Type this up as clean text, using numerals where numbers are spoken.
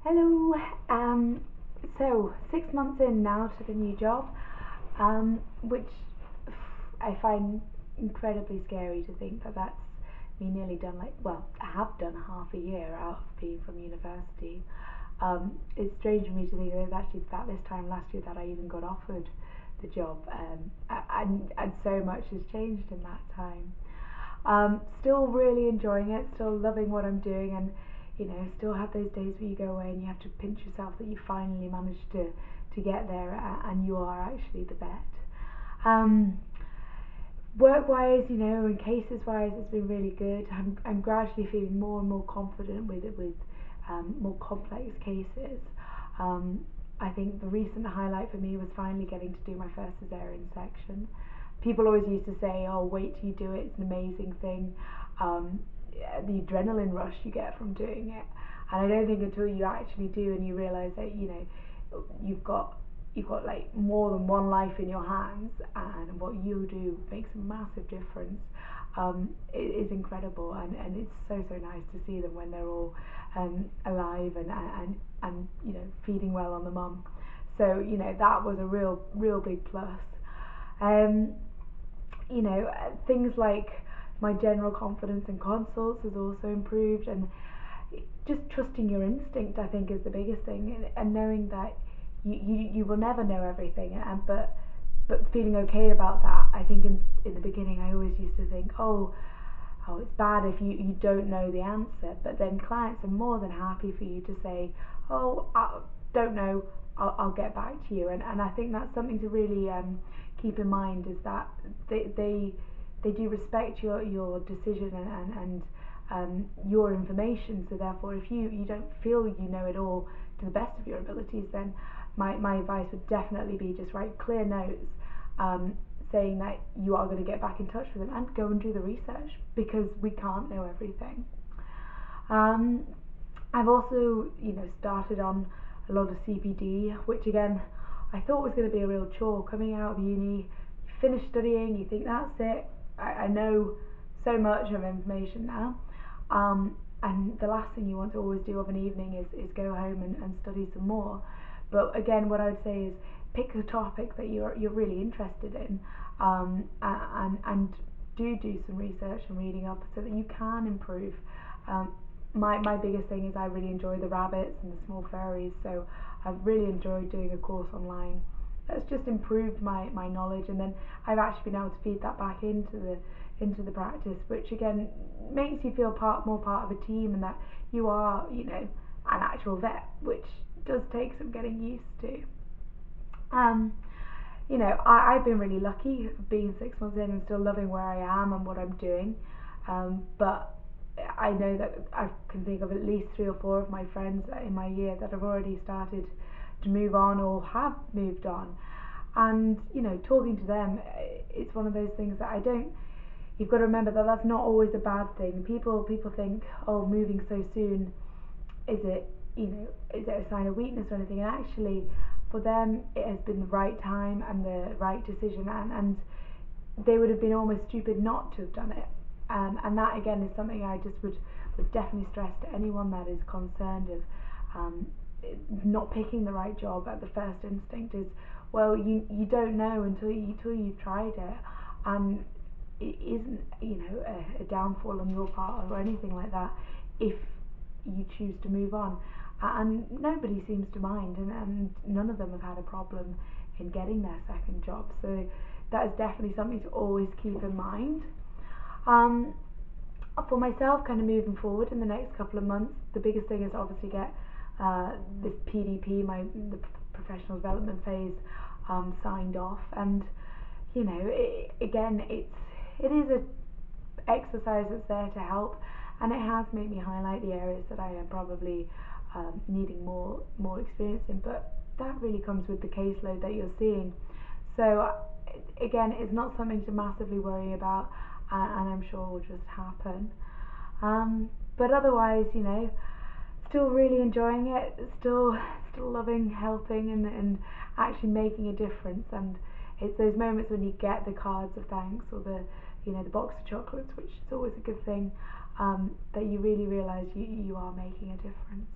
Hello. So 6 months in now to the new job, which I find incredibly scary to think that that's me nearly done I have done half a year out of being from university. It's strange for me to think that it was actually that this time last year that I even got offered the job, and so much has changed in that time. Still really enjoying it, still loving what I'm doing, and still have those days where you go away and you have to pinch yourself that you finally managed to get there, and you are actually the vet. Um, Work wise, and cases wise, it's been really good. I'm gradually feeling more and more confident with more complex cases. Um, I think the recent highlight for me was finally getting to do my first cesarean section. People always used to say, "Oh, wait till you do it; it's an amazing thing." Um, the adrenaline rush you get from doing it, and I don't think until you actually do and you realise that you've got like more than one life in your hands, and what you do makes a massive difference. It is incredible, and it's so nice to see them when they're all alive and feeding well on the mum. So that was a real big plus. Um, Things like my general confidence in consults has also improved, and just trusting your instinct, I think, is the biggest thing, and knowing that you will never know everything, and but feeling okay about that. I think in the beginning I always used to think, oh, it's bad if you don't know the answer, but then clients are more than happy for you to say, oh, I don't know, I'll get back to you, and I think that's something to really keep in mind, is that they do respect your decision and your information. So therefore, if you don't feel you know it all to the best of your abilities, then my advice would definitely be just write clear notes, saying that you are going to get back in touch with them, and go and do the research, because we can't know everything. Um, I've also started on a lot of CPD, which again I thought was going to be a real chore. Coming out of uni, you finish studying, you think that's it. I know so much of information now, and the last thing you want to always do of an evening is go home and study some more. But again, what I would say is pick a topic that you're really interested in, and do some research and reading up so that you can improve. My biggest thing is I really enjoy the rabbits and the small fairies, so I've really enjoyed doing a course online. That's just improved my knowledge, and then I've actually been able to feed that back into the practice, which again makes you feel more part of a team, and that you are an actual vet, which does take some getting used to. Um, I've been really lucky being 6 months in and still loving where I am and what I'm doing. But I know that I can think of at least 3 or 4 of my friends in my year that have already started to move on or have moved on. And talking to them, it's one of those things that I don't. You've got to remember that that's not always a bad thing. People think, oh, moving so soon, is it is it a sign of weakness or anything? And actually, for them, it has been the right time and the right decision, and they would have been almost stupid not to have done it. And that again is something I just would definitely stress to anyone that is concerned of not picking the right job at the first instinct. Is, well, you don't know until you've tried it, and it isn't a downfall on your part or anything like that if you choose to move on. And nobody seems to mind, and none of them have had a problem in getting their second job. So that is definitely something to always keep in mind. Um, for myself, kind of moving forward in the next couple of months, the biggest thing is obviously get this PDP, the professional development phase, signed off. And again, it is a exercise that's there to help, and it has made me highlight the areas that I am probably needing more experience in. But that really comes with the caseload that you're seeing. So again, it's not something to massively worry about, and I'm sure will just happen. But otherwise, still really enjoying it, still loving helping and actually making a difference. And it's those moments when you get the cards of thanks, or the box of chocolates, which is always a good thing, that you really realise you are making a difference.